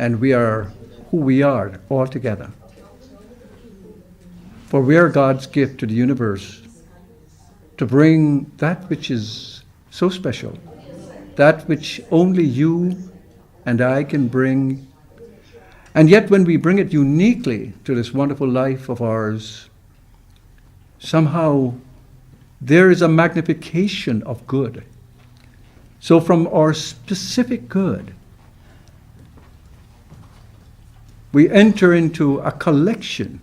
and we are who we are all together. For we are God's gift to the universe to bring that which is so special, that which only you and I can bring. And yet when we bring it uniquely to this wonderful life of ours, somehow there is a magnification of good. So from our specific good, we enter into a collection,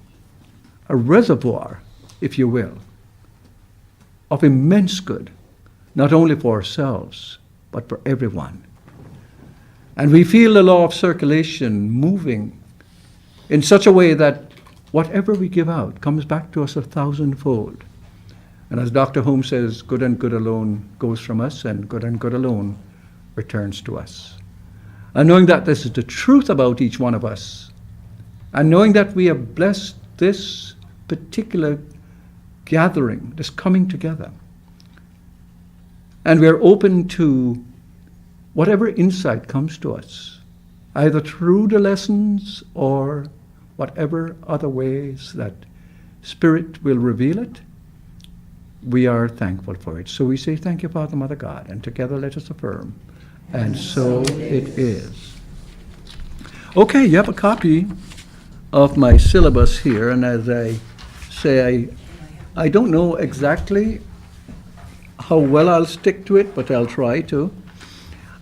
a reservoir, if you will, of immense good, not only for ourselves, but for everyone. And we feel the law of circulation moving in such a way that whatever we give out comes back to us 1,000-fold. And as Dr. Holmes says, good and good alone goes from us, and good and good alone returns to us. And knowing that this is the truth about each one of us, and knowing that we have blessed this particular gathering, this coming together, and we're open to whatever insight comes to us, either through the lessons or whatever other ways that Spirit will reveal it, we are thankful for it. So we say, thank you, Father, Mother, God, and together let us affirm. And so it is. Okay, you have a copy of my syllabus here, and as I say, I don't know exactly how well I'll stick to it, but I'll try to.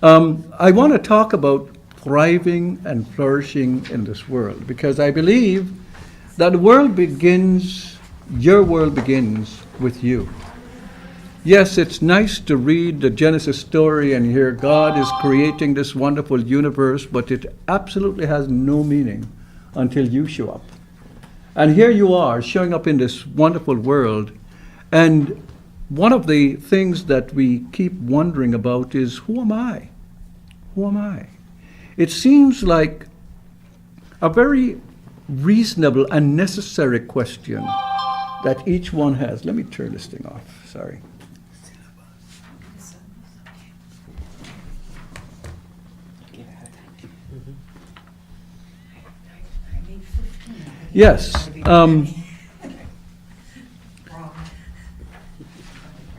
I want to talk about thriving and flourishing in this world, because I believe that the world begins, your world begins with you. Yes, it's nice to read the Genesis story and hear God is creating this wonderful universe, but it absolutely has no meaning until you show up. And here you are showing up in this wonderful world, and one of the things that we keep wondering about is, who am I? Who am I? It seems like a very reasonable and necessary question that each one has. Let me turn this thing off, sorry. Yes.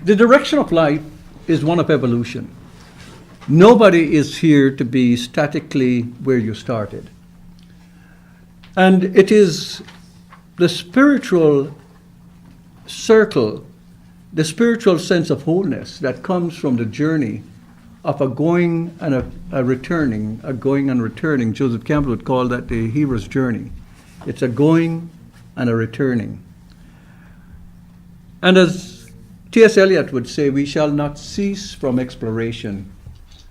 The direction of life is one of evolution. Nobody is here to be statically where you started. And it is the spiritual circle, the spiritual sense of wholeness that comes from the journey of a going and a returning, a going and returning. Joseph Campbell would call that the hero's journey. It's a going and a returning. And as T.S. Eliot would say, we shall not cease from exploration.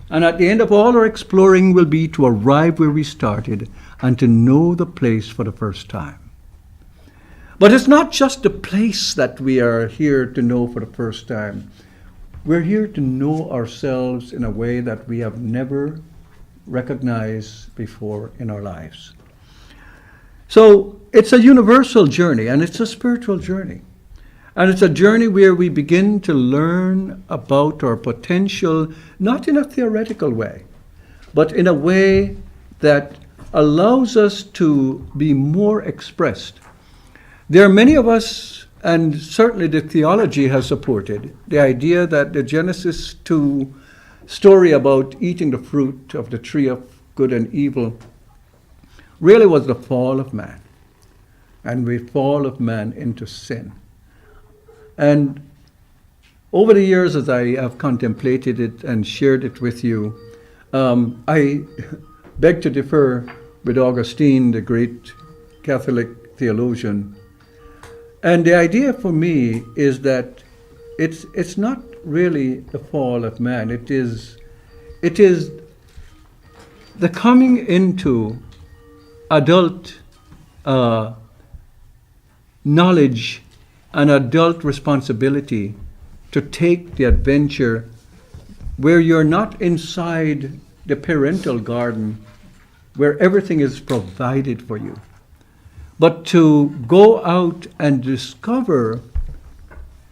And at the end of all our exploring will be to arrive where we started and to know the place for the first time. But it's not just the place that we are here to know for the first time. We're here to know ourselves in a way that we have never recognized before in our lives. So it's a universal journey, and it's a spiritual journey. And it's a journey where we begin to learn about our potential, not in a theoretical way, but in a way that allows us to be more expressed. There are many of us, and certainly the theology has supported, the idea that the Genesis 2 story about eating the fruit of the tree of good and evil really was the fall of man, and the fall of man into sin. And over the years, as I have contemplated it and shared it with you, I beg to differ with Augustine, the great Catholic theologian. And the idea for me is that it's not really the fall of man. It is the coming into adult knowledge and adult responsibility to take the adventure where you're not inside the parental garden where everything is provided for you, but to go out and discover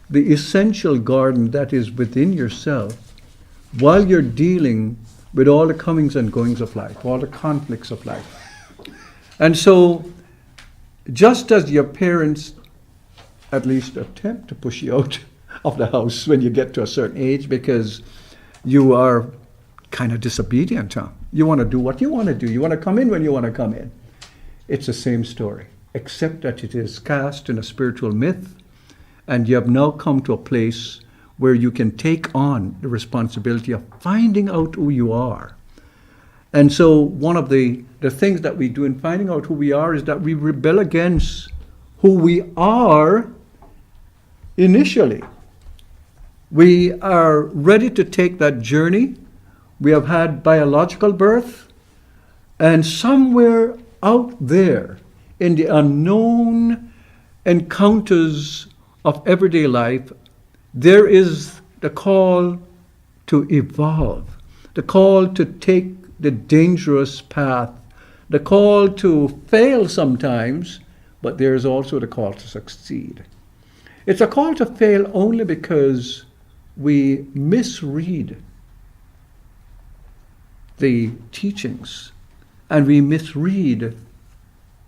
the essential garden that is within yourself while you're dealing with all the comings and goings of life, all the conflicts of life. And so, just as your parents at least attempt to push you out of the house when you get to a certain age because you are kind of disobedient, you want to do what you want to do. You want to come in when you want to come in. It's the same story, except that it is cast in a spiritual myth, and you have now come to a place where you can take on the responsibility of finding out who you are. And so one of the things that we do in finding out who we are is that we rebel against who we are initially. We are ready to take that journey. We have had biological birth, and somewhere out there in the unknown encounters of everyday life, there is the call to evolve, the call to take the dangerous path, the call to fail sometimes, but there is also the call to succeed. It's a call to fail only because we misread the teachings and we misread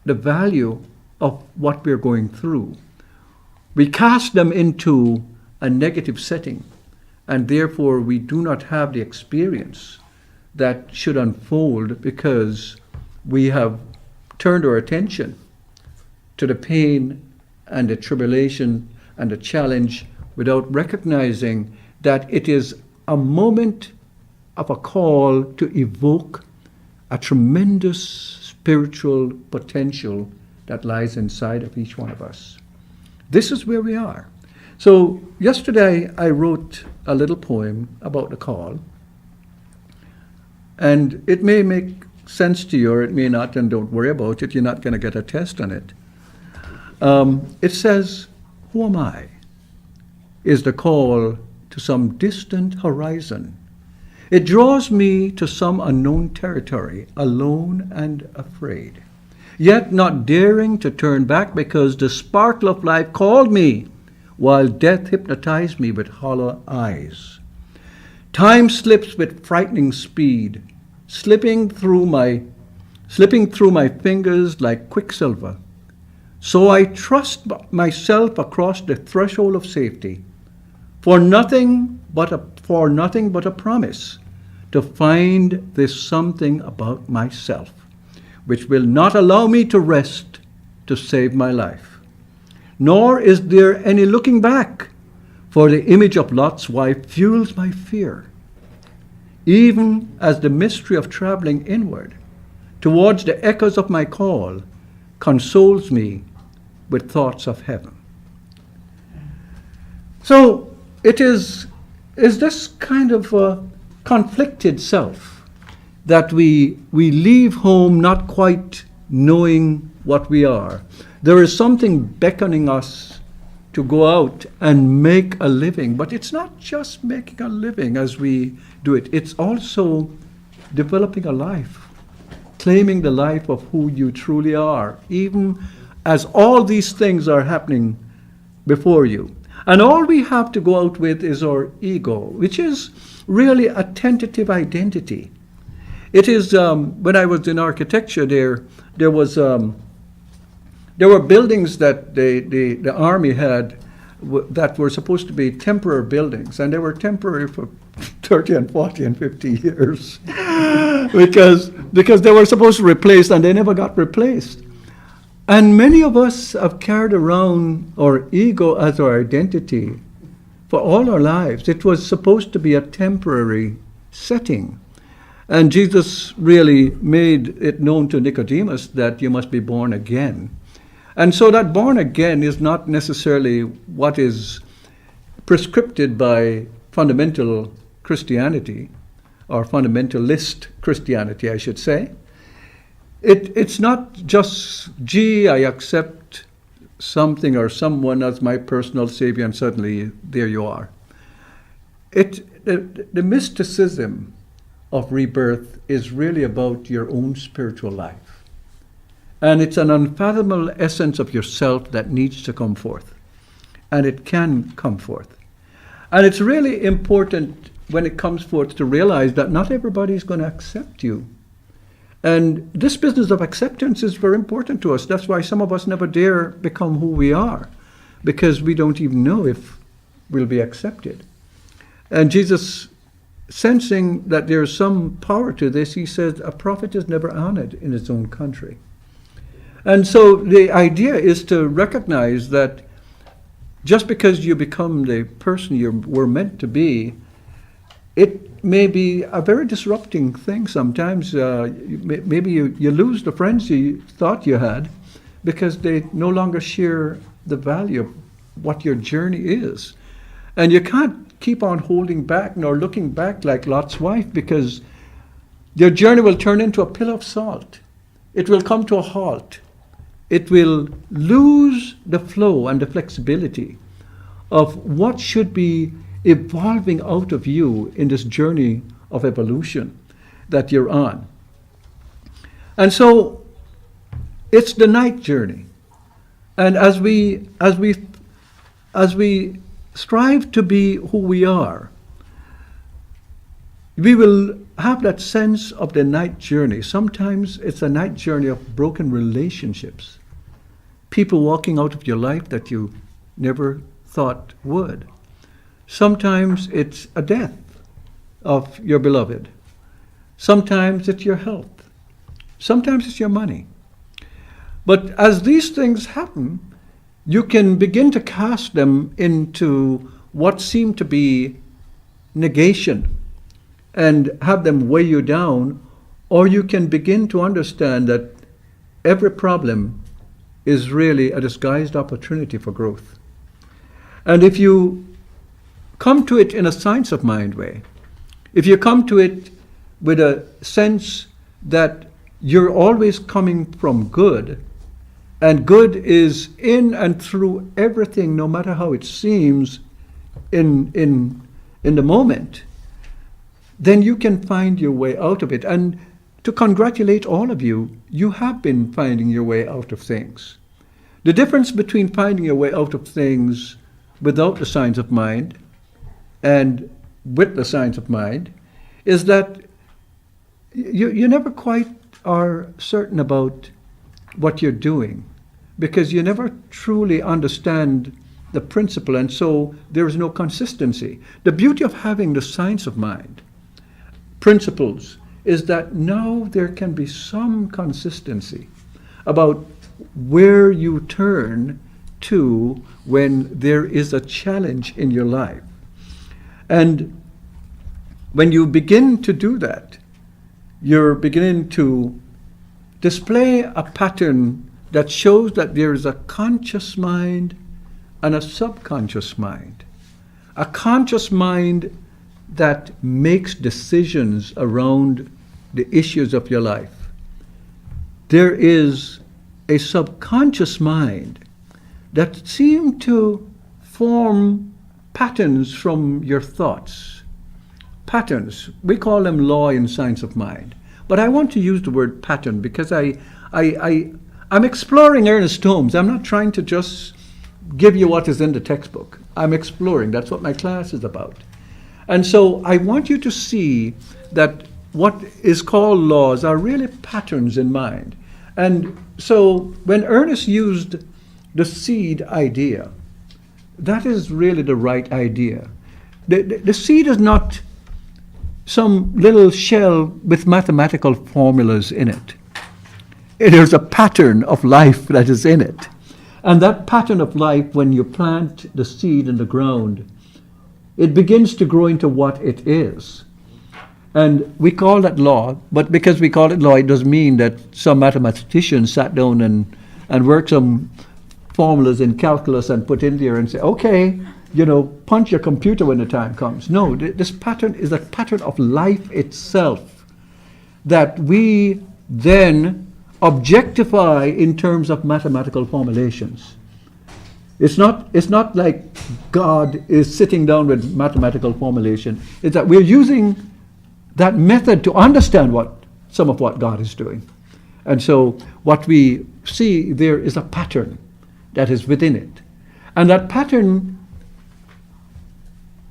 the value of what we're going through. We cast them into a negative setting, and therefore we do not have the experience that should unfold because we have turned our attention to the pain and the tribulation and the challenge without recognizing that it is a moment of a call to evoke a tremendous spiritual potential that lies inside of each one of us. This is where we are. So yesterday I wrote a little poem about the call, and it may make sense to you or it may not, and don't worry about it, you're not going to get a test on it. It says, "Who am I?" is the call to some distant horizon. It draws me to some unknown territory, alone and afraid, yet not daring to turn back because the sparkle of life called me, while death hypnotized me with hollow eyes. Time slips with frightening speed, slipping through my fingers like quicksilver. So I trust myself across the threshold of safety, for nothing but a promise to find this something about myself, which will not allow me to rest to save my life. Nor is there any looking back, for the image of Lot's wife fuels my fear, even as the mystery of traveling inward towards the echoes of my call consoles me with thoughts of heaven. So it is this kind of conflicted self that we leave home not quite knowing what we are. There is something beckoning us to go out and make a living, but it's not just making a living as we do it. It's also developing a life, claiming the life of who you truly are, even as all these things are happening before you. And all we have to go out with is our ego, which is really a tentative identity. It is, when I was in architecture there were buildings that the army had that were supposed to be temporary buildings, and they were temporary for 30 and 40 and 50 years because they were supposed to replace, and they never got replaced. And many of us have carried around our ego as our identity for all our lives. It was supposed to be a temporary setting. And Jesus really made it known to Nicodemus that you must be born again. And so that born again is not necessarily what is prescripted by fundamental Christianity, or fundamentalist Christianity, I should say. It's not just, gee, I accept something or someone as my personal savior, and suddenly there you are. The mysticism of rebirth is really about your own spiritual life. And it's an unfathomable essence of yourself that needs to come forth. And it can come forth. And it's really important when it comes forth to realize that not everybody is going to accept you. And this business of acceptance is very important to us. That's why some of us never dare become who we are, because we don't even know if we'll be accepted. And Jesus, sensing that there's some power to this, he says, a prophet is never honored in his own country. And so the idea is to recognize that just because you become the person you were meant to be, it may be a very disrupting thing sometimes. Maybe you lose the friends you thought you had because they no longer share the value of what your journey is. And you can't keep on holding back nor looking back like Lot's wife, because your journey will turn into a pill of salt. It will come to a halt. It will lose the flow and the flexibility of what should be evolving out of you in this journey of evolution that you're on. And so it's the night journey. And as we strive to be who we are, we will have that sense of the night journey. Sometimes it's a night journey of broken relationships. People walking out of your life that you never thought would. Sometimes it's a death of your beloved. Sometimes it's your health. Sometimes it's your money. But as these things happen, you can begin to cast them into what seem to be negation and have them weigh you down, or you can begin to understand that every problem is really a disguised opportunity for growth. And if you come to it in a science of mind way, if you come to it with a sense that you're always coming from good, and good is in and through everything, no matter how it seems in the moment, then you can find your way out of it. And to congratulate all of you, you have been finding your way out of things. The difference between finding your way out of things without the science of mind and with the science of mind is that you never quite are certain about what you're doing, because you never truly understand the principle, and so there is no consistency. The beauty of having the science of mind, principles, is that now there can be some consistency about where you turn to when there is a challenge in your life. And when you begin to do that, you're beginning to display a pattern that shows that there is a conscious mind and a subconscious mind. A conscious mind that makes decisions around the issues of your life. There is a subconscious mind that seems to form patterns from your thoughts. Patterns. We call them law in science of mind. But I want to use the word pattern because I'm exploring Ernest Holmes. I'm not trying to just give you what is in the textbook. I'm exploring. That's what my class is about. And so I want you to see that what is called laws are really patterns in mind. And so when Ernest used the seed idea, that is really the right idea. The seed is not some little shell with mathematical formulas in it. There's a pattern of life that is in it. And that pattern of life, when you plant the seed in the ground, it begins to grow into what it is. And we call that law, but because we call it law, it doesn't mean that some mathematician sat down and worked some formulas in calculus and put in there and say, okay, punch your computer when the time comes. No, this pattern is a pattern of life itself that we then objectify in terms of mathematical formulations. It's not like God is sitting down with mathematical formulation. It's that we're using that method to understand some of what God is doing. And so what we see there is a pattern that is within it. And that pattern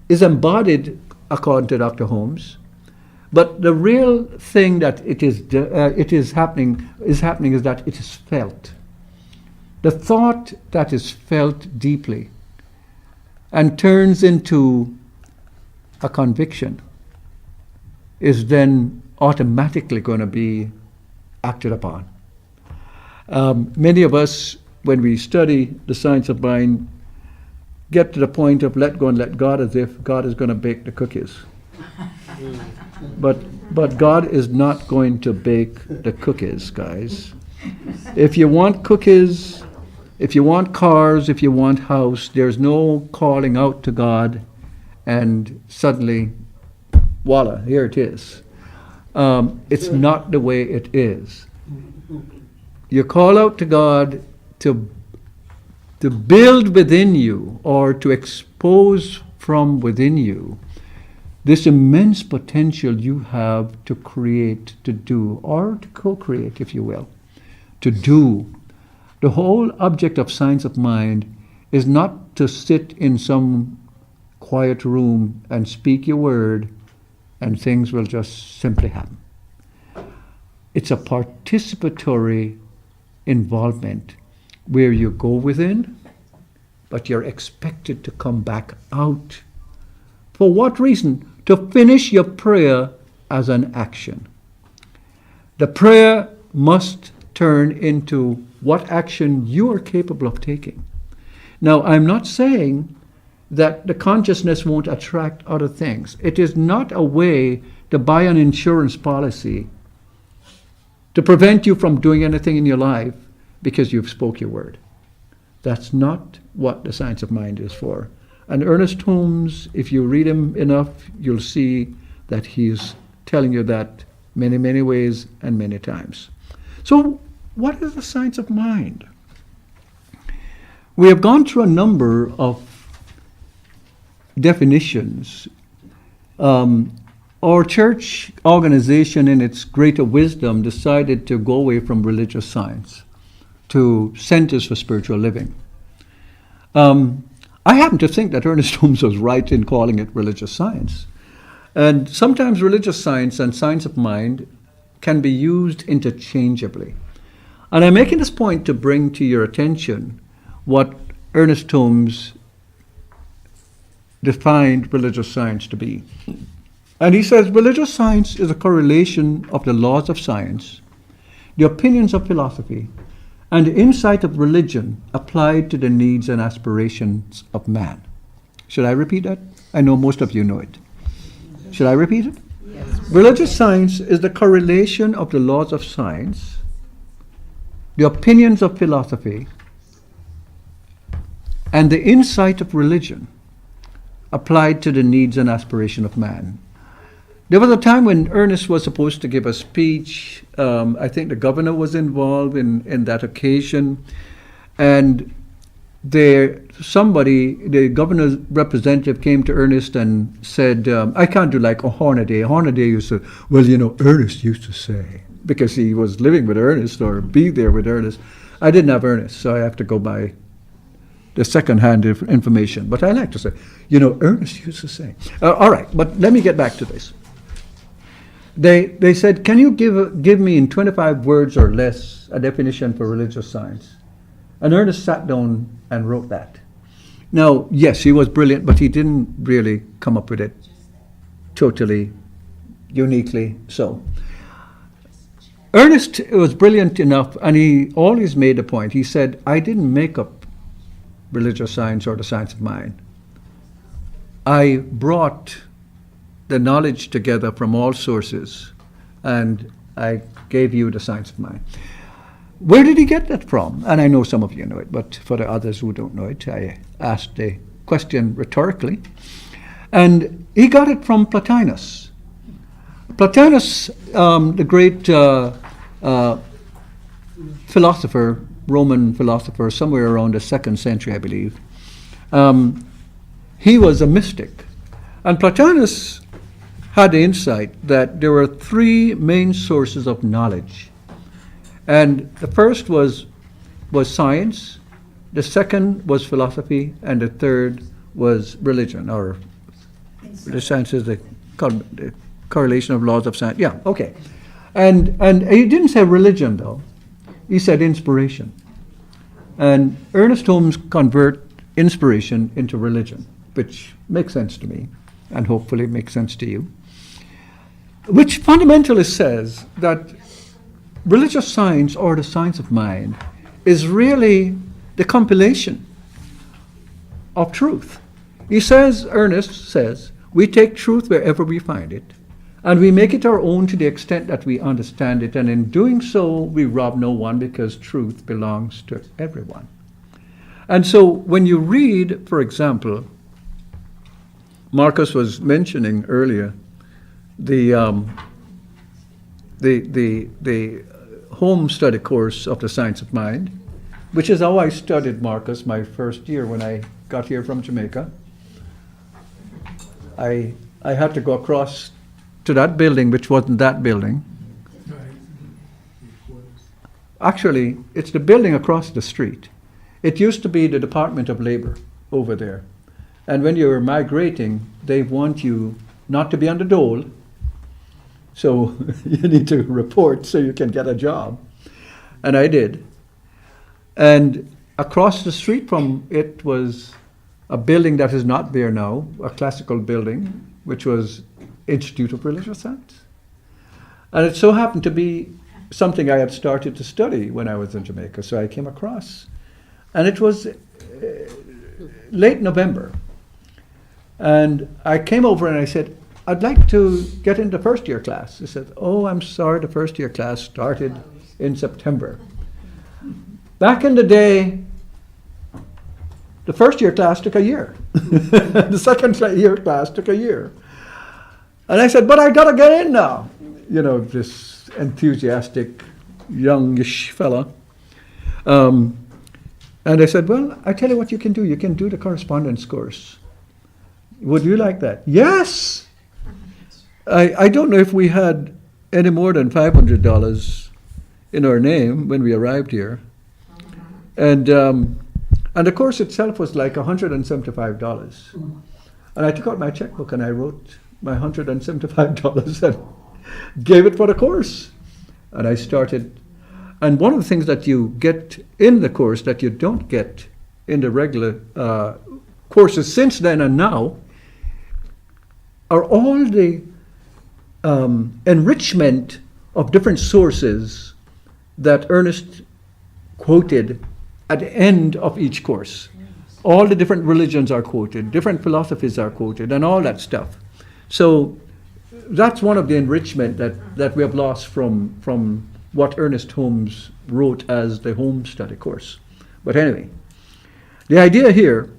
is embodied according to Dr. Holmes. But the real thing that it is happening is that it is felt. The thought that is felt deeply and turns into a conviction is then automatically going to be acted upon. Many of us, when we study the science of mind, get to the point of let go and let God, as if God is going to bake the cookies. But God is not going to bake the cookies, guys. If you want cookies, if you want cars, if you want house, there's no calling out to God and suddenly, voila, here it is. It's not the way it is. You call out to God to build within you, or to expose from within you this immense potential you have to create, to do, or to co-create, if you will, to do. The whole object of science of mind is not to sit in some quiet room and speak your word and things will just simply happen. It's a participatory involvement where you go within, but you're expected to come back out. For what reason? To finish your prayer as an action. The prayer must turn into what action you are capable of taking. Now, I'm not saying that the consciousness won't attract other things. It is not a way to buy an insurance policy to prevent you from doing anything in your life because you've spoke your word. That's not what the science of mind is for. And Ernest Holmes, if you read him enough, you'll see that he's telling you that many, many ways and many times. So what is the science of mind? We have gone through a number of definitions. Our church organization, in its greater wisdom, decided to go away from religious science to centers for spiritual living. I happen to think that Ernest Holmes was right in calling it religious science. And sometimes religious science and science of mind can be used interchangeably. And I'm making this point to bring to your attention what Ernest Holmes defined religious science to be. And he says, religious science is a correlation of the laws of science, the opinions of philosophy, and the insight of religion applied to the needs and aspirations of man. Should I repeat that? I know most of you know it. Should I repeat it? Yes. Religious science is the correlation of the laws of science, the opinions of philosophy, and the insight of religion applied to the needs and aspiration of man. There was a time when Ernest was supposed to give a speech. I think the governor was involved in that occasion. And the governor's representative came to Ernest and said, I can't do like a Hornaday. Hornaday used to, Ernest used to say, because he was living with Ernest or be there with Ernest. I didn't have Ernest, so I have to go by the second-hand information. But I like to say, Ernest used to say. All right, but let me get back to this. They said, can you give me in 25 words or less a definition for religious science? And Ernest sat down and wrote that. Now, yes, he was brilliant, but he didn't really come up with it totally uniquely so. Ernest was brilliant enough, and he always made a point. He said, I didn't make up religious science or the science of mind. I brought the knowledge together from all sources, and I gave you the science of mind. Where did he get that from? And I know some of you know it, but for the others who don't know it, I asked the question rhetorically. And he got it from Plotinus. Plotinus, the great philosopher, Roman philosopher, somewhere around the 2nd century, I believe, he was a mystic. And Plotinus had the insight that there were 3 main sources of knowledge. And the first was science, the second was philosophy, and the third was religion, or The science is the correlation of laws of science. Yeah, okay. And he didn't say religion, though. He said inspiration. And Ernest Holmes convert inspiration into religion, which makes sense to me, and hopefully makes sense to you. Which fundamentally says that religious science, or the science of mind, is really the compilation of truth. He says, Ernest says, we take truth wherever we find it, and we make it our own to the extent that we understand it, and in doing so, we rob no one, because truth belongs to everyone. And so when you read, for example, Marcus was mentioning earlier the home study course of the Science of Mind, which is how I studied, Marcus, my first year when I got here from Jamaica. I had to go across to that building, which wasn't that building. Actually, it's the building across the street. It used to be the Department of Labor over there. And when you're migrating, they want you not to be on the dole. So you need to report so you can get a job. And I did. And across the street from it was a building that is not there now, a classical building, which was Institute of Religious Science. And it so happened to be something I had started to study when I was in Jamaica. So I came across. And it was late November. And I came over and I said, I'd like to get into first year class. He said, oh, I'm sorry, the first year class started in September. Back in the day, the first year class took a year. The second year class took a year. And I said, but I gotta get in now. You know, this enthusiastic, youngish fella. And I said, well, I tell you what you can do. You can do the correspondence course. Would you like that? Yes! I don't know if we had any more than $500 in our name when we arrived here. And the course itself was like $175. And I took out my checkbook and I wrote my $175 and gave it for the course. And I started. And one of the things that you get in the course that you don't get in the regular courses since then and now are all the enrichment of different sources that Ernest quoted at the end of each course. All the different religions are quoted, different philosophies are quoted, and all that stuff. So that's one of the enrichment that we have lost from what Ernest Holmes wrote as the home study course. But anyway, the idea here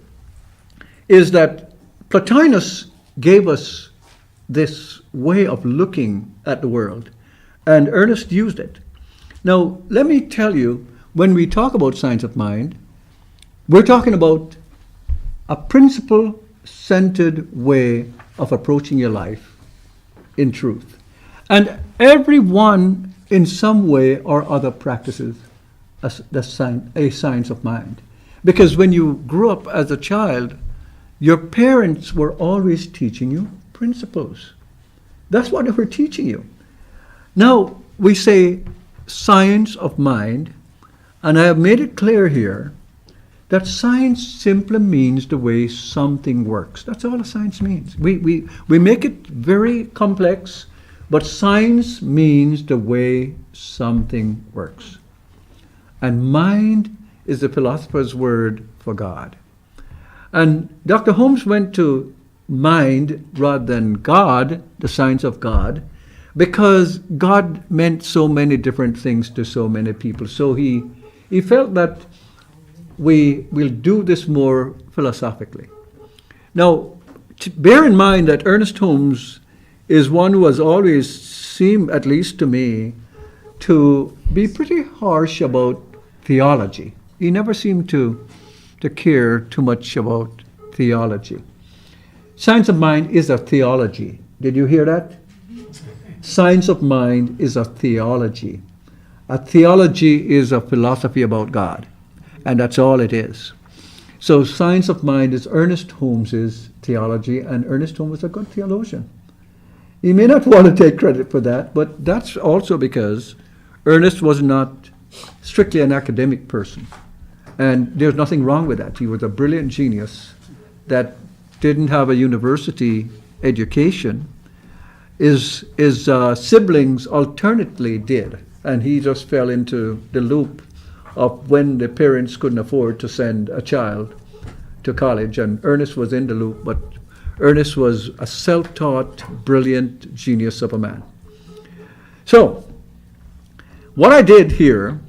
is that Plotinus gave us this way of looking at the world, and Ernest used it. Now, let me tell you, when we talk about science of mind, we're talking about a principle-centered way of approaching your life in truth. And everyone, in some way or other, practices a science of mind. Because when you grew up as a child, your parents were always teaching you principles. That's what they were teaching you. Now, we say science of mind, and I have made it clear here that science simply means the way something works. That's all a science means. We make it very complex, but science means the way something works. And mind is the philosopher's word for God. And Dr. Holmes went to mind rather than God, the science of God, because God meant so many different things to so many people. So he felt that we will do this more philosophically. Now, bear in mind that Ernest Holmes is one who has always seemed, at least to me, to be pretty harsh about theology. He never seemed to care too much about theology. Science of mind is a theology. Did you hear that? Science of mind is a theology. A theology is a philosophy about God. And that's all it is. So science of mind is Ernest Holmes's theology, and Ernest Holmes was a good theologian. He may not want to take credit for that, but that's also because Ernest was not strictly an academic person. And there's nothing wrong with that. He was a brilliant genius that didn't have a university education. His siblings alternately did, and he just fell into the loop of when the parents couldn't afford to send a child to college, and Ernest was in the loop, but Ernest was a self-taught, brilliant genius of a man. So, what I did here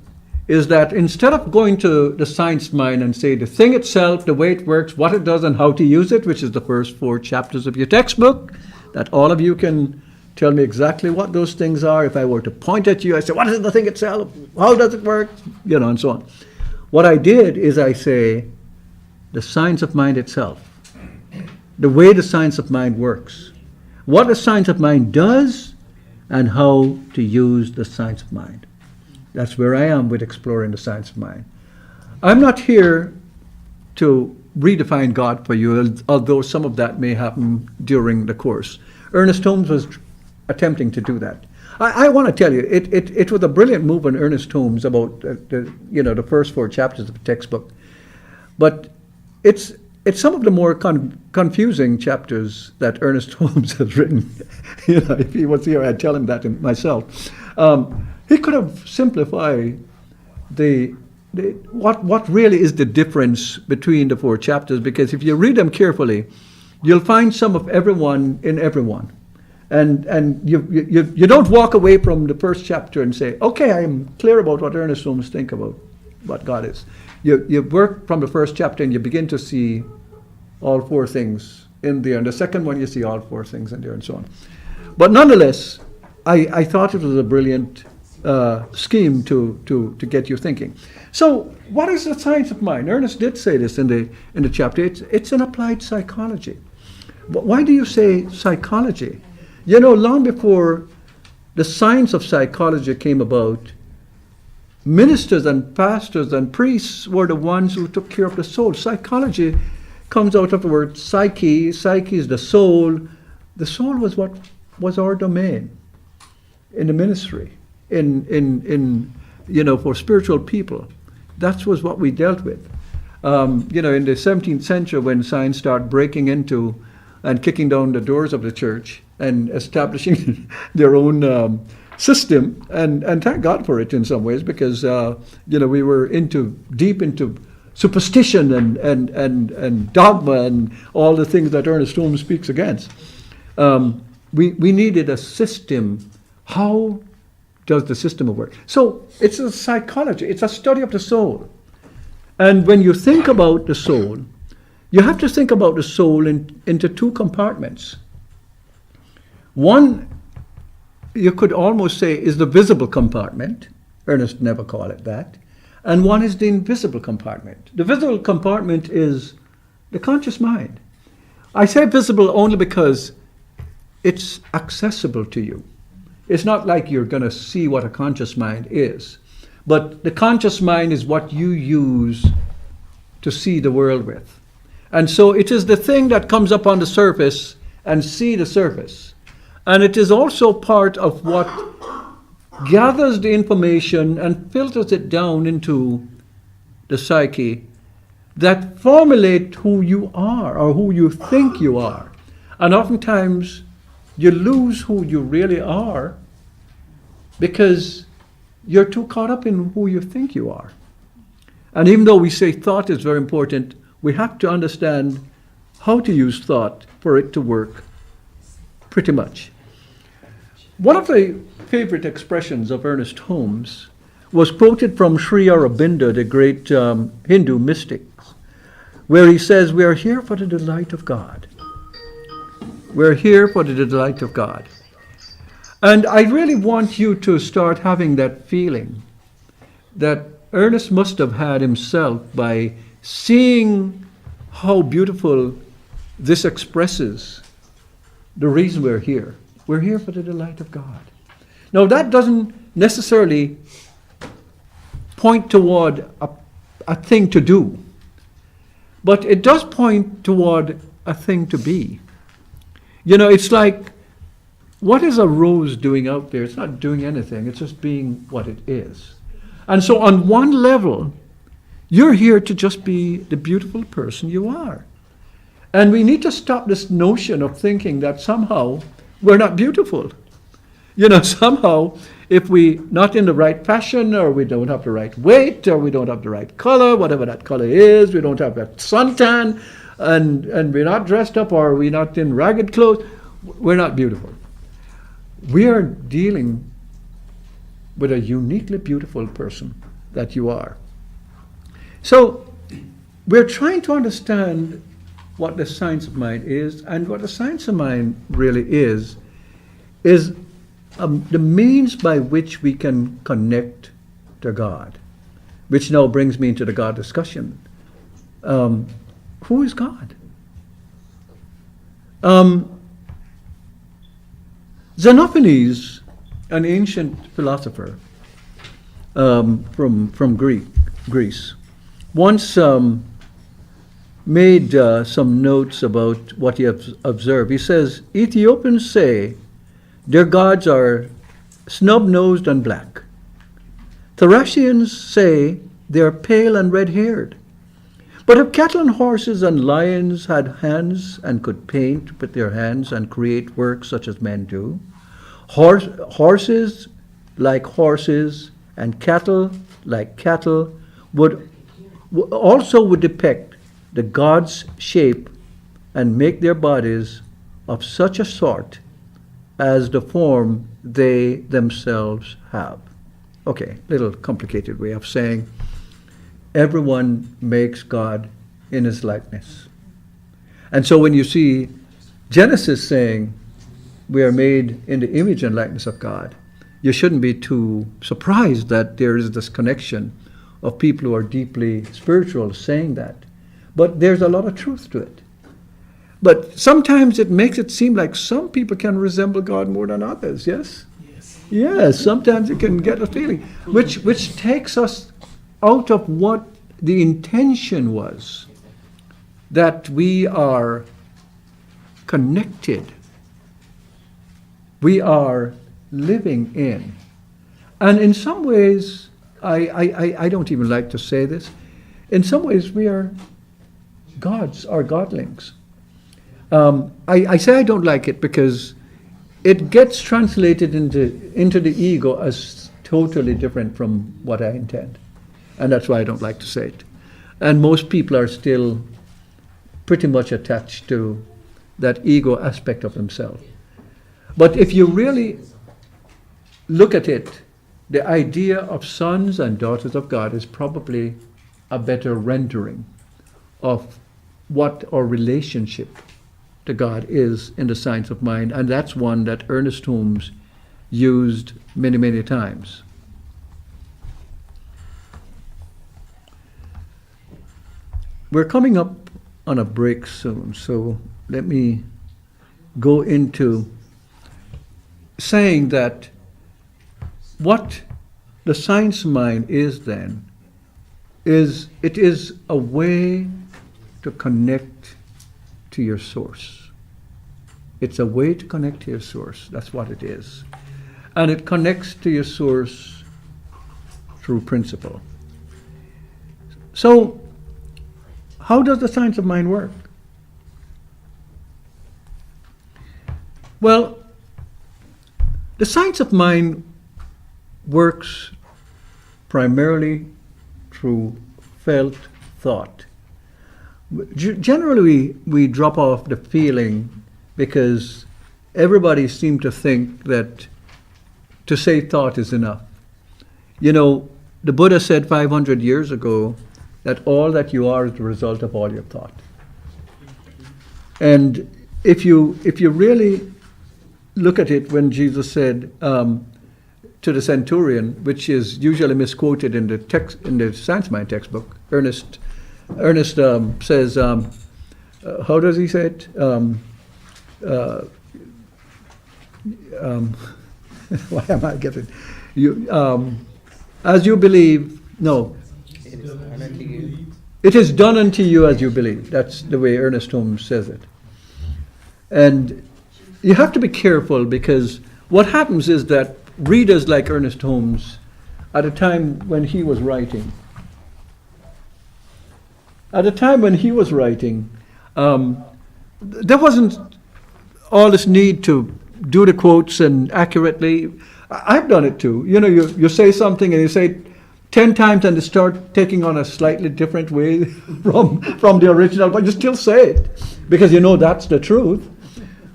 is that instead of going to the science mind and say the thing itself, the way it works, what it does, and how to use it, which is the first 4 chapters of your textbook, that all of you can tell me exactly what those things are. If I were to point at you, I say, what is the thing itself? How does it work? You know, and so on. What I did is I say the science of mind itself, the way the science of mind works, what the science of mind does, and how to use the science of mind. That's where I am with exploring the science of mind. I'm not here to redefine God for you, although some of that may happen during the course. Ernest Holmes was attempting to do that. I want to tell you, it was a brilliant move on Ernest Holmes about the first 4 chapters of the textbook. But it's some of the more confusing chapters that Ernest Holmes has written. If he was here, I'd tell him that myself. He could have simplified what really is the difference between the 4 chapters, because if you read them carefully, you'll find some of everyone in everyone. And you don't walk away from the first chapter and say, okay, I'm clear about what Ernest Holmes think about what God is. You work from the first chapter and you begin to see all 4 things in there. And the second one, you see all 4 things in there, and so on. But nonetheless, I thought it was a brilliant scheme to get you thinking. So what is the science of mind? Ernest did say this in the chapter. It's an applied psychology. But why do you say psychology? Long before the science of psychology came about, ministers and pastors and priests were the ones who took care of the soul. Psychology comes out of the word psyche. Psyche is the soul. The soul was what was our domain in the ministry, for spiritual people. That was what we dealt with. In the 17th century, when science started breaking into and kicking down the doors of the church and establishing their own system, and thank God for it in some ways, because we were deep into superstition and dogma and all the things that Ernest Holmes speaks against. We needed a system. How does the system work? So it's a psychology. It's a study of the soul. And when you think about the soul, you have to think about the soul into 2 compartments. One, you could almost say, is the visible compartment. Ernest never called it that. And one is the invisible compartment. The visible compartment is the conscious mind. I say visible only because it's accessible to you. It's not like you're going to see what a conscious mind is. But the conscious mind is what you use to see the world with. And so it is the thing that comes up on the surface and see the surface. And it is also part of what gathers the information and filters it down into the psyche that formulate who you are or who you think you are. And oftentimes you lose who you really are because you're too caught up in who you think you are. And even though we say thought is very important, we have to understand how to use thought for it to work pretty much. One of the favorite expressions of Ernest Holmes was quoted from Sri Aurobindo, the great Hindu mystic, where he says, "We are here for the delight of God. We're here for the delight of God." And I really want you to start having that feeling that Ernest must have had himself by seeing how beautiful this expresses the reason we're here. We're here for the delight of God. Now, that doesn't necessarily point toward a thing to do, but it does point toward a thing to be. You know, it's like, what is a rose doing out there? It's not doing anything. It's just being what it is. And so on one level, you're here to just be the beautiful person you are. And we need to stop this notion of thinking that somehow we're not beautiful. You know, somehow, if we not in the right fashion, or we don't have the right weight, or we don't have the right color, whatever that color is, we don't have that suntan, and we're not dressed up, or we're not in ragged clothes, we're not beautiful. We are dealing with a uniquely beautiful person that you are. So we're trying to understand what the science of mind is, and what the science of mind really is the means by which we can connect to God, which now brings me into the God discussion. Who is God? Xenophanes, an ancient philosopher from Greece, once made some notes about what he observed. He says, Ethiopians say their gods are snub-nosed and black. Thracians say they are pale and red-haired. But if cattle and horses and lions had hands and could paint with their hands and create work such as men do, horses like horses and cattle like cattle would depict the God's shape and make their bodies of such a sort as the form they themselves have. Okay, little complicated way of saying everyone makes God in his likeness. And so when you see Genesis saying we are made in the image and likeness of God, you shouldn't be too surprised that there is this connection of people who are deeply spiritual saying that. But there's a lot of truth to it. But sometimes it makes it seem like some people can resemble God more than others, yes? Yes, sometimes you can get a feeling, which takes us out of what the intention was, that we are connected. We are living in. And in some ways, I don't even like to say this, in some ways we are gods or godlings. I say I don't like it because it gets translated into the ego as totally different from what I intend. And that's why I don't like to say it. And most people are still pretty much attached to that ego aspect of themselves. But if you really look at it, the idea of sons and daughters of God is probably a better rendering of what our relationship to God is in the science of mind, and that's one that Ernest Holmes used many, many times. We're coming up on a break soon, so let me go into saying that what the science mind is then is it is a way to connect to your source. It's a way to connect to your source. That's what it is. And it connects to your source through principle. So, how does the science of mind work? Well, the science of mind works primarily through felt thought. Generally, we drop off the feeling because everybody seems to think that to say thought is enough. You know, the Buddha said 500 years ago that all that you are is the result of all your thought. And if you really look at it, when Jesus said to the centurion, which is usually misquoted in the text in the Science Mind textbook, Ernest says, how does he say it? Why am I getting you? As you believe, no. It is done unto you as you believe. That's the way Ernest Holmes says it. And you have to be careful, because what happens is that readers like Ernest Holmes, at a time when he was writing, there wasn't all this need to do the quotes and accurately. I've done it too. You know, you say something and you say it 10 times and they start taking on a slightly different way from the original, but you still say it because you know that's the truth.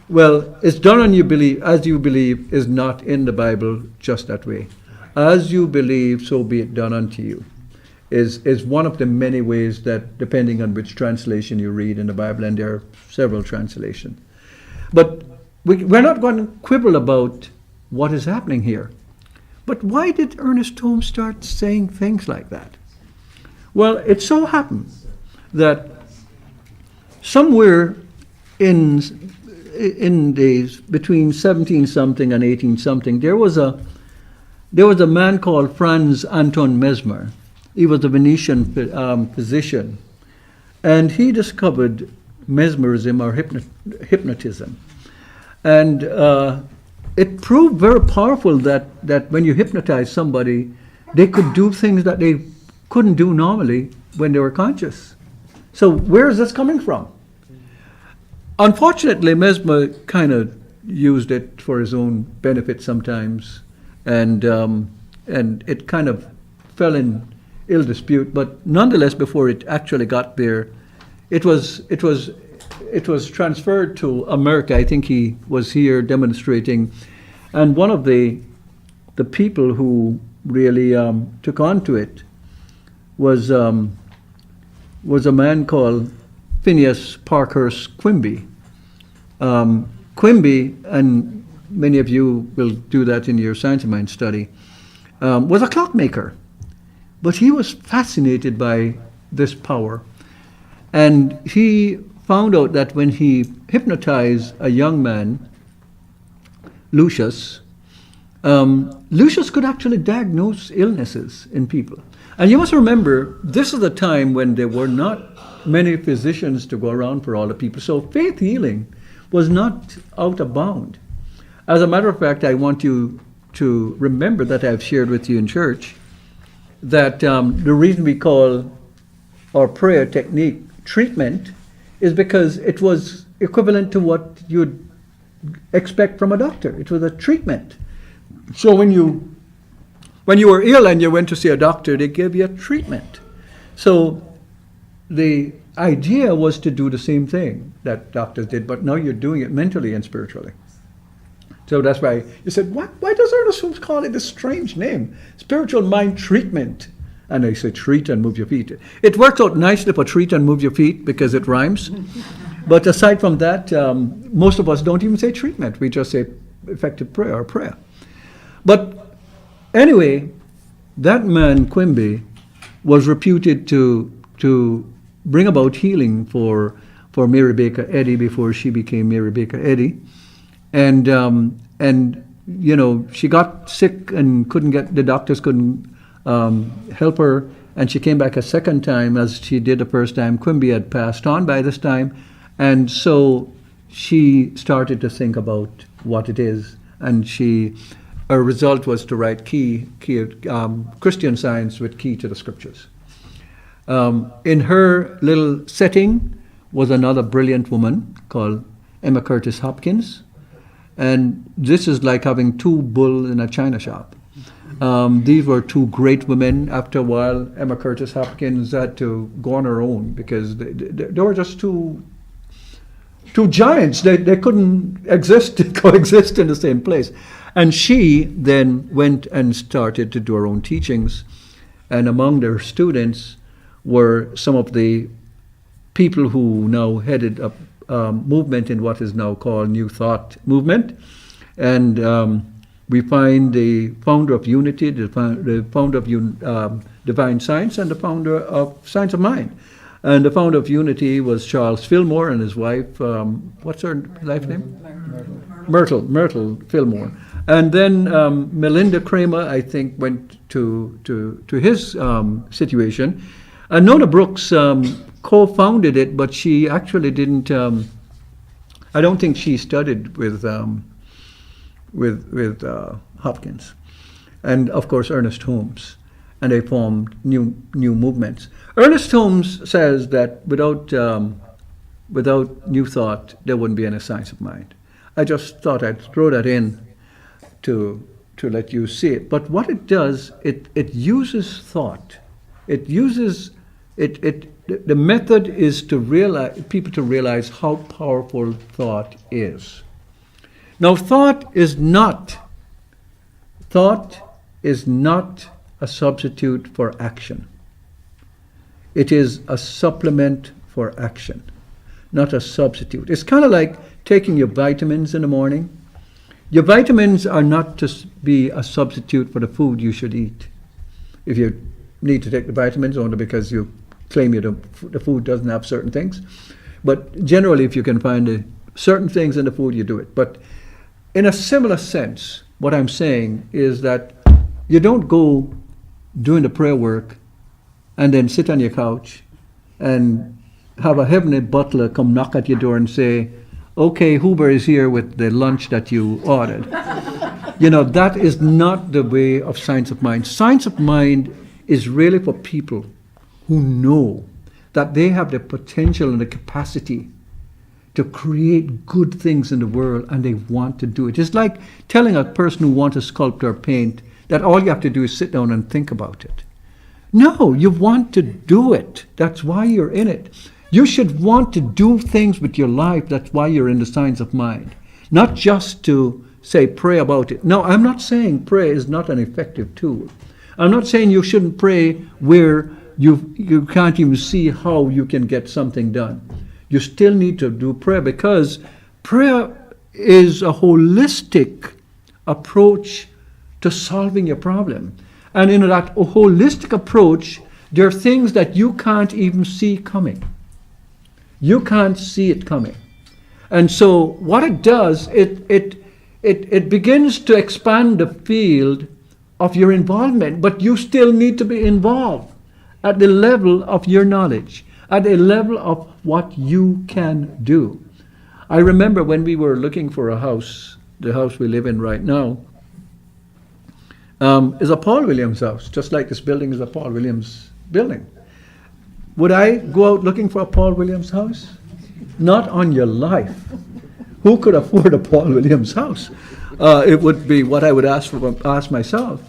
Well, it's done on you believe, as you believe is not in the Bible just that way. As you believe, so be it done unto you, is one of the many ways that, depending on which translation you read in the Bible, and there are several translations. But we're not going to quibble about what is happening here. But why did Ernest Holmes start saying things like that? Well, it so happened that somewhere in days between 17 something and 18 something, there was a man called Franz Anton Mesmer. He was a Venetian physician, and he discovered mesmerism or hypnotism. And it proved very powerful that when you hypnotize somebody, they could do things that they couldn't do normally when they were conscious. So where is this coming from? Unfortunately, Mesmer kind of used it for his own benefit sometimes, and it kind of fell in ill dispute. But nonetheless, before it actually got there, it was transferred to America. I think he was here demonstrating, and one of the people who really took on to it was a man called Phineas Parkhurst Quimby. Quimby, and many of you will do that in your Science of Mind study, was a clockmaker. But he was fascinated by this power. And he found out that when he hypnotized a young man, Lucius, Lucius could actually diagnose illnesses in people. And you must remember, this is a time when there were not many physicians to go around for all the people. So faith healing was not out of bound. As a matter of fact, I want you to remember that I've shared with you in church that the reason we call our prayer technique treatment is because it was equivalent to what you'd expect from a doctor. It was a treatment. So when you were ill and you went to see a doctor, they gave you a treatment. So the idea was to do the same thing that doctors did, but now you're doing it mentally and spiritually. So that's why you said, why does Ernest Holmes call it a strange name? Spiritual mind treatment. And they say treat and move your feet. It works out nicely for treat and move your feet because it rhymes. But aside from that, most of us don't even say treatment. We just say effective prayer or prayer. But anyway, that man, Quimby, was reputed to bring about healing for Mary Baker Eddy before she became Mary Baker Eddy. And you know, she got sick and the doctors couldn't help her, and she came back a second time as she did the first time. Quimby had passed on by this time, and so she started to think about what it is, and her result was to write Christian Science with Key to the Scriptures. In her little setting was another brilliant woman called Emma Curtis Hopkins, and this is like having two bulls in a china shop. These were two great women. After a while, Emma Curtis Hopkins had to go on her own because they were just two giants. They couldn't coexist in the same place. And she then went and started to do her own teachings. And among their students were some of the people who now headed up movement in what is now called New Thought movement. And we find the founder of Unity, the founder of Divine Science, and the founder of Science of Mind. And the founder of Unity was Charles Fillmore and his wife, what's her life name? Myrtle Fillmore. And then Melinda Kramer, I think, went to his situation. And Nona Brooks co-founded it, but she actually didn't I don't think she studied with Hopkins, and of course Ernest Holmes, and they formed new movements. Ernest Holmes says that without new thought, there wouldn't be any science of mind. I just thought I'd throw that in to let you see it. But what it does, it uses thought. It uses the method is to realize how powerful thought is. Now, thought is not a substitute for action. It is a supplement for action, not a substitute. It's kind of like taking your vitamins in the morning. Your vitamins are not to be a substitute for the food you should eat. If you need to take the vitamins only because you claim the food doesn't have certain things. But generally, if you can find certain things in the food, you do it. But in a similar sense, what I'm saying is that you don't go doing the prayer work and then sit on your couch and have a heavenly butler come knock at your door and say, okay, Huber is here with the lunch that you ordered. That is not the way of science of mind. Science of mind is really for people who know that they have the potential and the capacity to create good things in the world, and they want to do it. It's like telling a person who wants to sculpt or paint that all you have to do is sit down and think about it. No, you want to do it. That's why you're in it. You should want to do things with your life. That's why you're in the science of mind. Not just to say, pray about it. No, I'm not saying prayer is not an effective tool. I'm not saying you shouldn't pray where you can't even see how you can get something done. You still need to do prayer, because prayer is a holistic approach to solving your problem. And in that holistic approach, there are things that you can't even see coming. You can't see it coming. And so what it does, it begins to expand the field of your involvement, but you still need to be involved at the level of your knowledge, at the level of what you can do. I remember when we were looking for a house, the house we live in right now, is a Paul Williams house, just like this building is a Paul Williams building. Would I go out looking for a Paul Williams house? Not on your life. Who could afford a Paul Williams house? It would be what I would ask myself.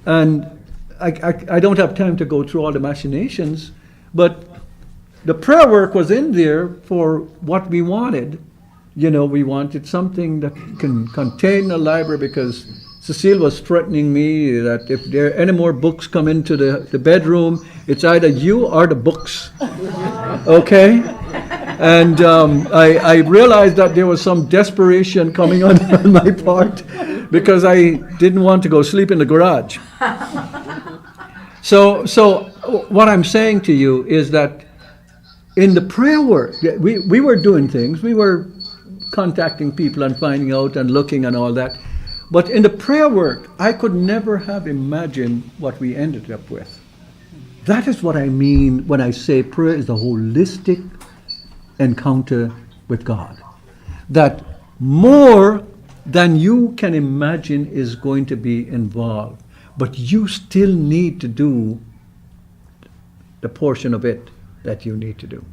And I don't have time to go through all the machinations, but the prayer work was in there for what we wanted. We wanted something that can contain a library, because Cecile was threatening me that if there are any more books come into the bedroom, it's either you or the books. Okay? And I realized that there was some desperation coming on my part, because I didn't want to go sleep in the garage. So what I'm saying to you is that in the prayer work, we were doing things. We were contacting people and finding out and looking and all that. But in the prayer work, I could never have imagined what we ended up with. That is what I mean when I say prayer is a holistic encounter with God. That more than you can imagine is going to be involved. But you still need to do the portion of it that you need to do.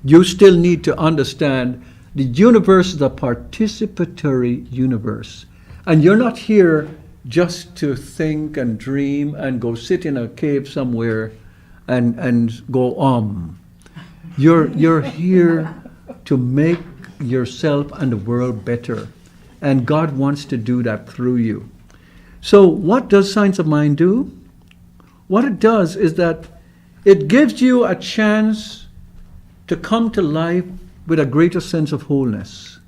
You still need to understand the universe is a participatory universe. And you're not here just to think and dream and go sit in a cave somewhere and go You're here to make yourself and the world better. And God wants to do that through you. So what does Science of Mind do? What it does is that it gives you a chance to come to life with a greater sense of wholeness,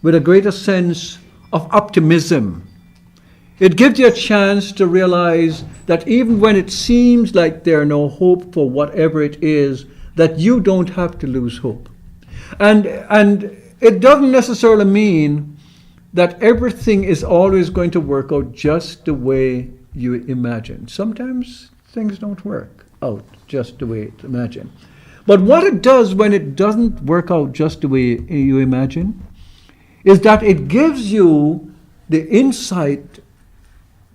with a greater sense of optimism. It gives you a chance to realize that even when it seems like there's no hope for whatever it is, that you don't have to lose hope. And it doesn't necessarily mean that everything is always going to work out just the way you imagine. Sometimes things don't work out just the way it's imagined. But what it does when it doesn't work out just the way you imagine is that it gives you the insight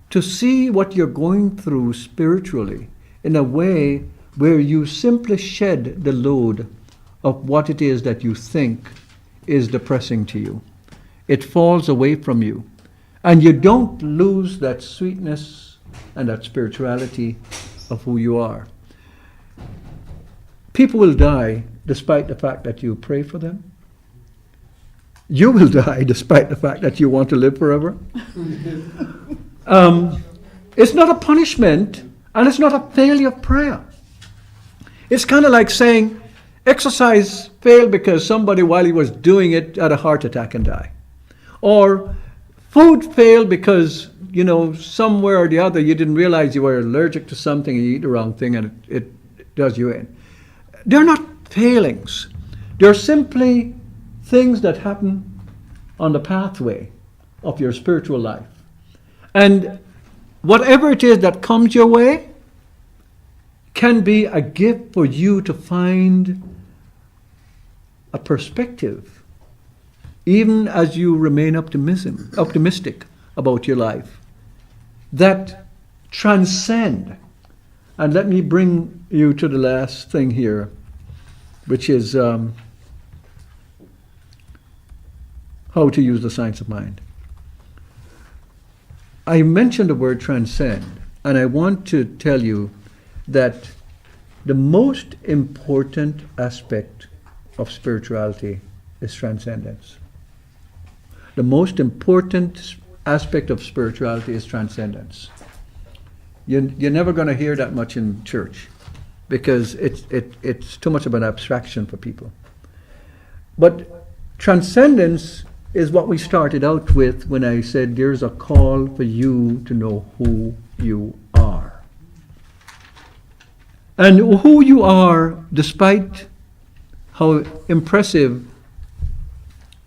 to see what you're going through spiritually in a way where you simply shed the load of what it is that you think is depressing to you. It falls away from you. And you don't lose that sweetness and that spirituality of who you are. People will die despite the fact that you pray for them. You will die despite the fact that you want to live forever. It's not a punishment, and it's not a failure of prayer. It's kind of like saying exercise failed because somebody, while he was doing it, had a heart attack and died. Or food failed because, somewhere or the other you didn't realize you were allergic to something and you eat the wrong thing and it does you in. They're not failings. They're simply things that happen on the pathway of your spiritual life. And whatever it is that comes your way can be a gift for you to find a perspective, even as you remain optimistic about your life, that transcend. And let me bring you to the last thing here, which is how to use the science of mind. I mentioned the word transcend, and I want to tell you that the most important aspect of spirituality is transcendence. The most important aspect of spirituality is transcendence. You're never going to hear that much in church because it's too much of an abstraction for people. But transcendence is what we started out with when I said there's a call for you to know who you are. And who you are, despite how impressive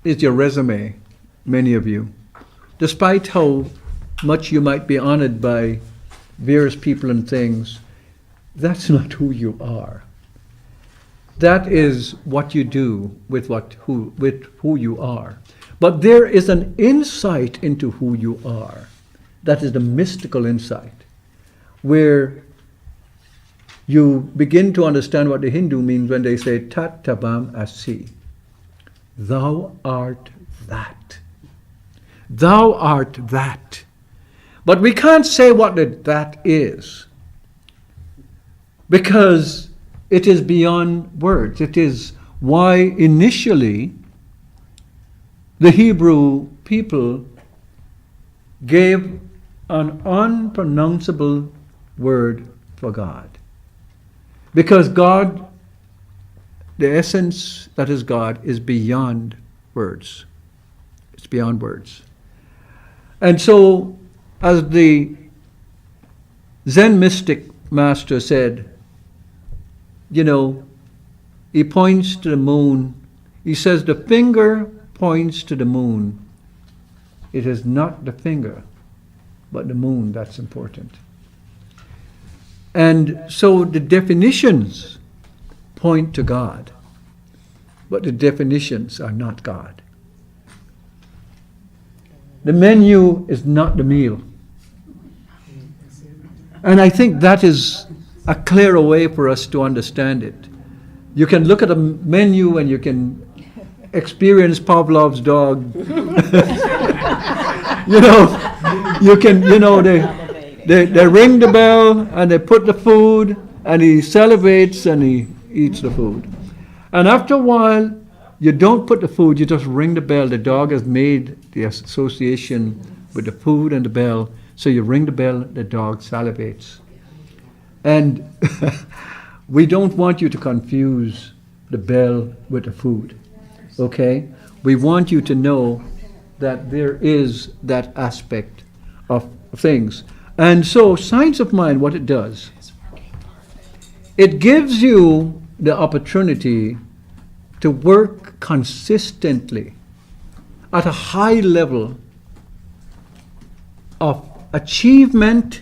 is your resume, many of you, despite how much you might be honored by various people and things, that's not who you are. That is what you do with who you are. But there is an insight into who you are. That is the mystical insight, where you begin to understand what the Hindu means when they say Tat Tavam Asi. Thou art that. Thou art that. But we can't say what that is, because it is beyond words. It is why initially the Hebrew people gave an unpronounceable word for God. Because God, the essence that is God, is beyond words. It's beyond words. And so, as the Zen mystic master said, he points to the moon. He says the finger points to the moon. It is not the finger, but the moon that's important. And so the definitions point to God, but the definitions are not God. The menu is not the meal. And I think that is a clearer way for us to understand it. You can look at a menu and you can experience Pavlov's dog. They ring the bell and they put the food and he salivates and he eats the food. And after a while, you don't put the food, you just ring the bell. The dog has made the association with the food and the bell. So you ring the bell, the dog salivates. And we don't want you to confuse the bell with the food. Okay? We want you to know that there is that aspect of things. And so, science of mind, what it does, it gives you the opportunity to work consistently at a high level of achievement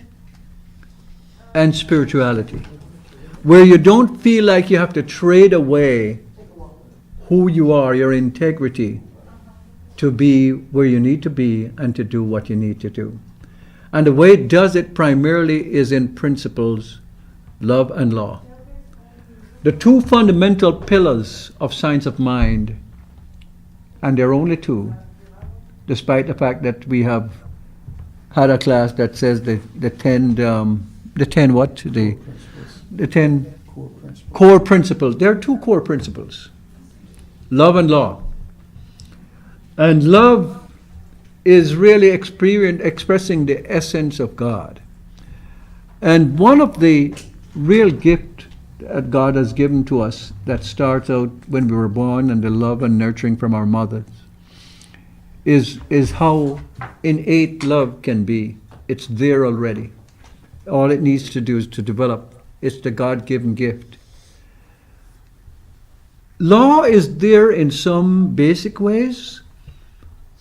and spirituality. where you don't feel like you have to trade away who you are, your integrity, to be where you need to be and to do what you need to do. And the way it does it primarily is in principles, love and law. The two fundamental pillars of science of mind, and there are only two, despite the fact that we have had a class that says the 10 core principles. There are two core principles, love and law. And love is really expressing the essence of God. And one of the real gifts that God has given to us that starts out when we were born, and the love and nurturing from our mothers, is how innate love can be. It's there already. All it needs to do is to develop. It's the God-given gift. Law is there in some basic ways,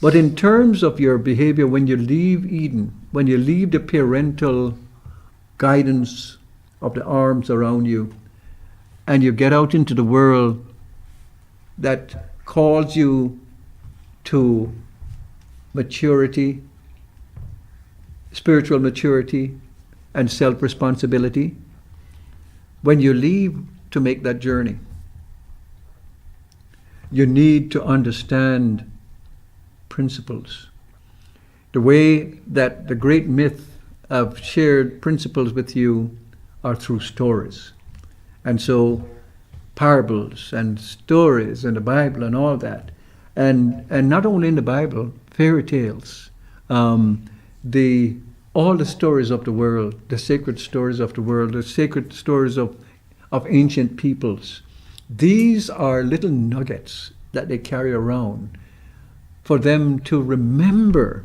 but in terms of your behavior, when you leave Eden, when you leave the parental guidance of the arms around you, and you get out into the world that calls you to maturity, spiritual maturity, and self-responsibility, when you leave to make that journey, you need to understand principles. The way that the great myth have shared principles with you are through stories. And so parables and stories in the Bible and all that. And not only in the Bible, fairy tales, all the stories of the world, the sacred stories of the world, the sacred stories of ancient peoples. These are little nuggets that they carry around for them to remember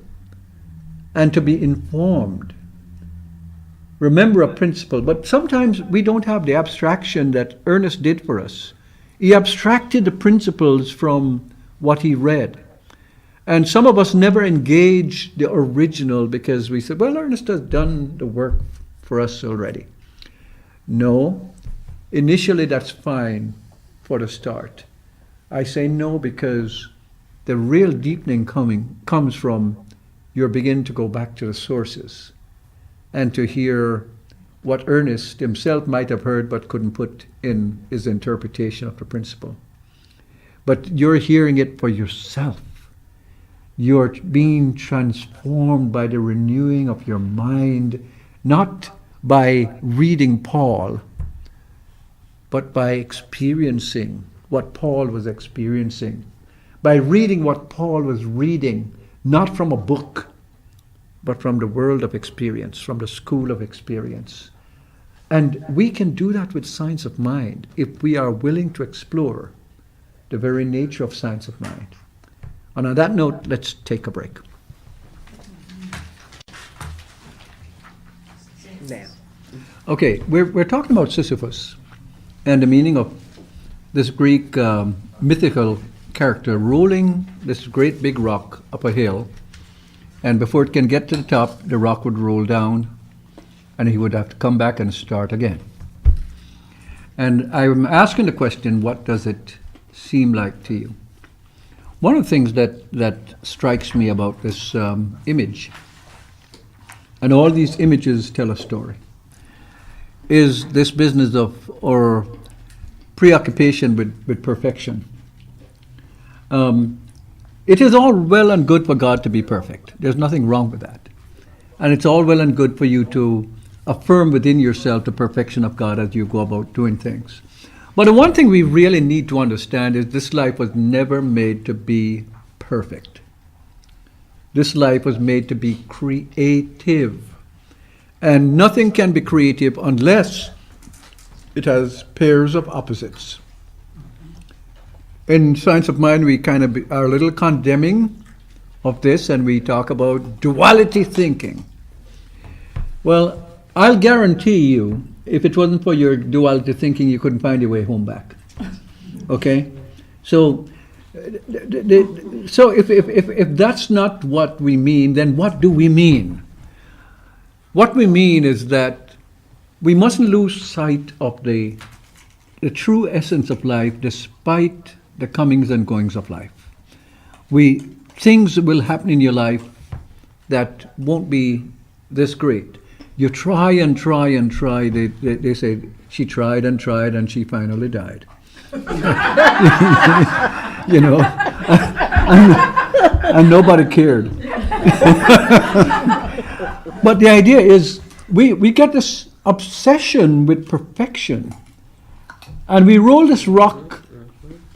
and to be informed. Remember a principle, but sometimes we don't have the abstraction that Ernest did for us. He abstracted the principles from what he read. And some of us never engage the original because we said, well, Ernest has done the work for us already. No, initially that's fine for the start. I say no because the real deepening comes from your begin to go back to the sources and to hear what Ernest himself might have heard but couldn't put in his interpretation of the principle. But you're hearing it for yourself. You're being transformed by the renewing of your mind, not by reading Paul, but by experiencing what Paul was experiencing, by reading what Paul was reading, not from a book, but from the world of experience, from the school of experience. And we can do that with science of mind if we are willing to explore the very nature of science of mind. And on that note, let's take a break. Okay, we're talking about Sisyphus and the meaning of this Greek mythical character rolling this great big rock up a hill, and before it can get to the top, the rock would roll down and he would have to come back and start again. And I'm asking the question, what does it seem like to you? One of the things that strikes me about this image, and all these images tell a story, is this business of or preoccupation with perfection. It is all well and good for God to be perfect. There's nothing wrong with that. And it's all well and good for you to affirm within yourself the perfection of God as you go about doing things. But the one thing we really need to understand is this life was never made to be perfect. This life was made to be creative. And nothing can be creative unless it has pairs of opposites. In Science of Mind, we kind of are a little condemning of this, and we talk about duality thinking. Well, I'll guarantee you, if it wasn't for your duality thinking, you couldn't find your way home back. Okay? So if that's not what we mean, then what do we mean? What we mean is that we mustn't lose sight of the true essence of life despite the comings and goings of life. Things will happen in your life that won't be this great. You try and try and try. They say she tried and she finally died. You know, and nobody cared. But the idea is we get this obsession with perfection, and we roll this rock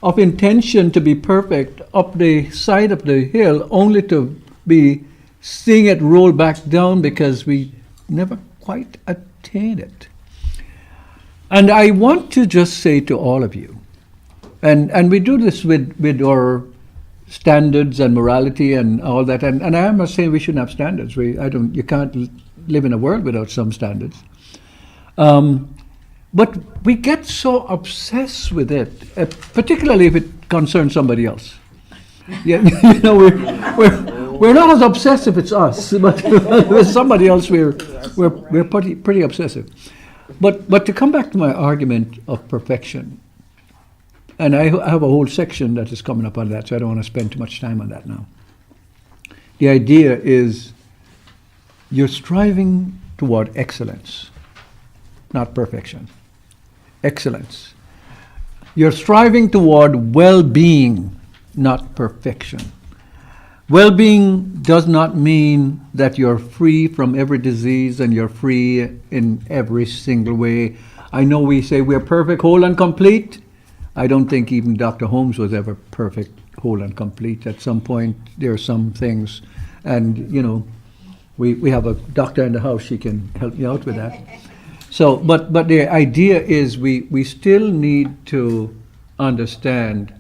of intention to be perfect up the side of the hill, only to be seeing it roll back down because we never quite attain it. And I want to just say to all of you, and we do this with our standards and morality and all that, and I am not saying we shouldn't have standards. You can't live in a world without some standards. But we get so obsessed with it, particularly if it concerns somebody else. Yeah, you know, we're not as obsessed if it's us, but with somebody else, we're pretty obsessive. But to come back to my argument of perfection, and I have a whole section that is coming up on that, so I don't want to spend too much time on that now. The idea is you're striving toward excellence, not perfection. Excellence. You're striving toward well-being, not perfection. Well-being does not mean that you're free from every disease and you're free in every single way. I know we say we're perfect, whole, and complete. I don't think even Dr. Holmes was ever perfect, whole, and complete. At some point, there are some things, and you know, we have a doctor in the house. She can help me out with that. So, but the idea is we still need to understand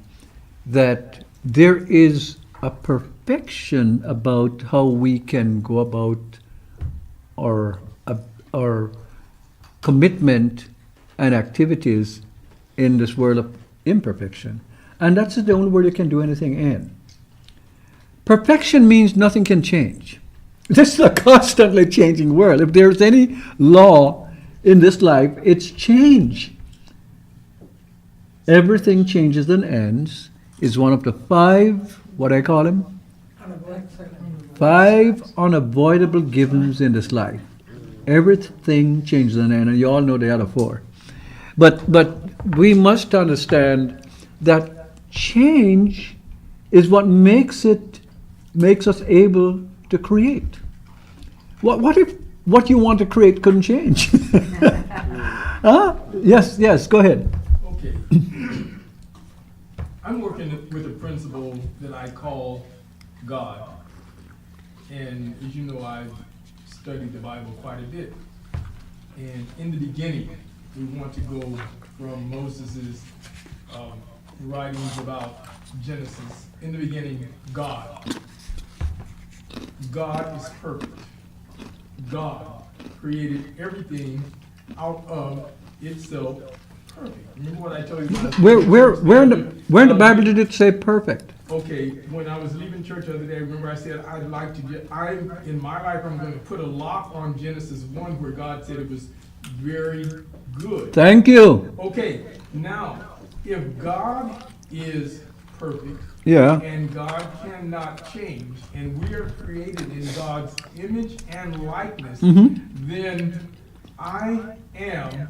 that there is a perfection about how we can go about our commitment and activities in this world of imperfection. And that's the only word you can do anything in. Perfection means nothing can change. This is a constantly changing world. If there's any law in this life, it's change. Everything changes and ends is one of the five, what I call them? Five unavoidable givens in this life. Everything changes and ends, and you all know the other four. But we must understand that change is what makes us able to create. What if what you want to create couldn't change? Huh? Yes, go ahead. Okay. I'm working with a principle that I call God. And as you know, I've studied the Bible quite a bit. And in the beginning, we want to go from Moses's writings about Genesis. In the beginning, God. God is perfect. God created everything out of itself perfect. Remember what I told you about? Where in the Bible did it say perfect? Okay, when I was leaving church the other day, remember I said I'd like to get, in my life, I'm going to put a lock on Genesis 1 where God said it was very good. Thank you. Okay, now, if God is perfect, Yeah. and God cannot change, and we are created in God's image and likeness, then I am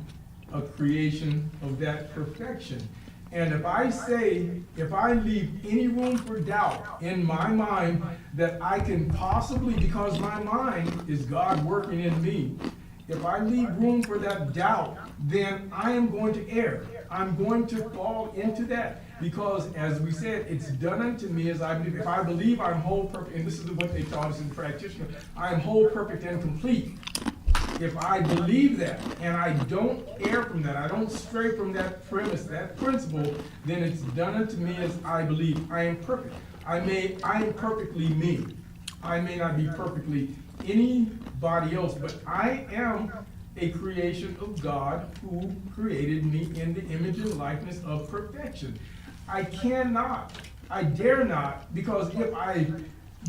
a creation of that perfection. And if I leave any room for doubt in my mind that I can possibly, because my mind is God working in me, if I leave room for that doubt, then I am going to err. I'm going to fall into that. Because, as we said, it's done unto me as I believe. If I believe I'm whole, perfect, and this is what they taught us in practitioner, I am whole, perfect, and complete. If I believe that, and I don't err from that, I don't stray from that premise, that principle, then it's done unto me as I believe. I am perfect. I am perfectly me. I may not be perfectly anybody else, but I am a creation of God who created me in the image and likeness of perfection. I dare not, because if I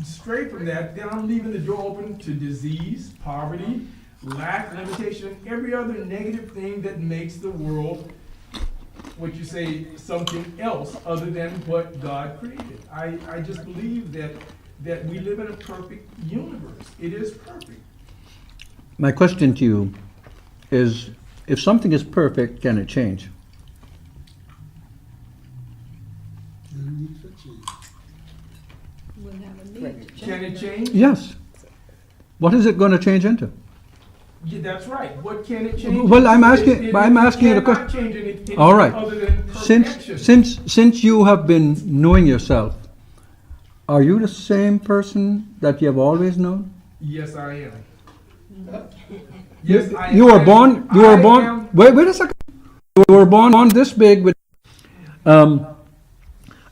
stray from that, then I'm leaving the door open to disease, poverty, lack, limitation, and every other negative thing that makes the world, what you say, something else other than what God created. I just believe that we live in a perfect universe. It is perfect. My question to you is, if something is perfect, can it change? We'll have a need to Can it change. change? Yes. What is it going to change into? Yeah, that's right. What can it change? Well, I'm asking you the It cannot question. change anything All right. other than Since perfection. since you have been knowing yourself, are you the same person that you have always known? Yes, I am. Yes, I am. You were born. You were I born. am- Wait a second. You were born this big. With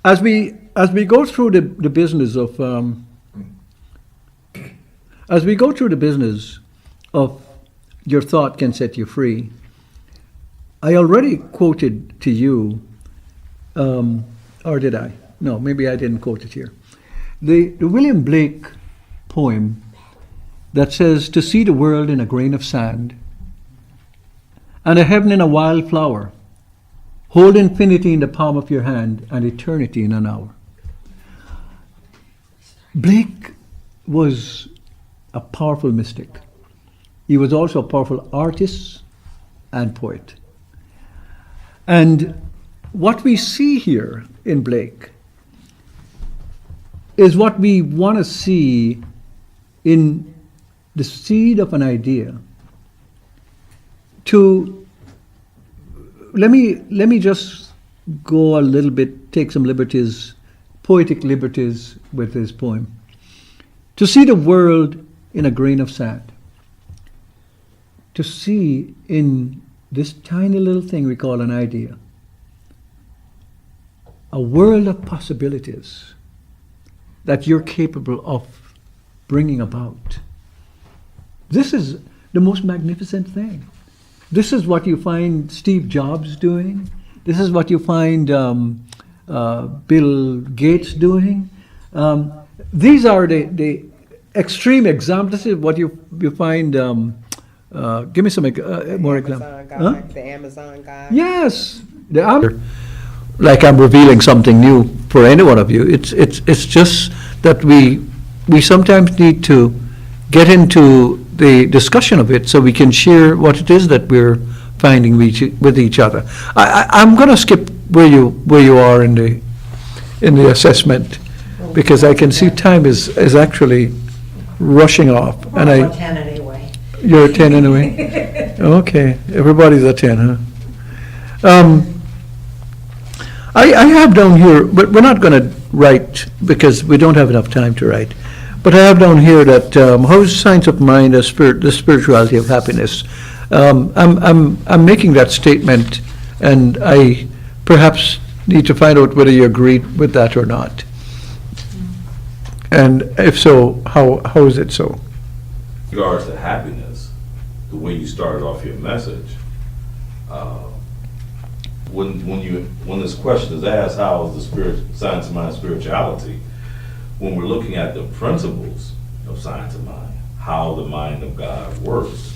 as we go through the business of as we go through the business of your thought can set you free. I already quoted to you, or did I? No, maybe I didn't quote it here. The William Blake poem that says, "To see the world in a grain of sand, and a heaven in a wild flower, hold infinity in the palm of your hand, and eternity in an hour." Blake was a powerful mystic. He was also a powerful artist and poet. And what we see here in Blake is what we want to see in the seed of an idea. Let me just go a little bit, take some liberties, poetic liberties with this poem. To see the world in a grain of sand. To see in this tiny little thing we call an idea a world of possibilities that you're capable of bringing about. This is the most magnificent thing. This is what you find Steve Jobs doing. This is what you find Bill Gates doing. These are the extreme examples. This is what you find. Give me some more examples. Huh? The Amazon guy. Yes, like I'm revealing something new for any one of you. It's just that we sometimes need to get into the discussion of it so we can share what it is that we're finding with each other. I'm going to skip where you are in the assessment because I can see time is actually rushing off, and Well, we're 10 anyway. you're a 10 anyway? Okay, everybody's a 10, huh? I have down here, but we're not going to write because we don't have enough time to write. But I have down here that how is science of mind the spirituality of happiness? I'm making that statement, and I perhaps need to find out whether you agree with that or not. And if so, how is it so? In regards to happiness, the way you started off your message, when this question is asked, how is the science of mind spirituality? When we're looking at the principles of science of mind, how the mind of God works,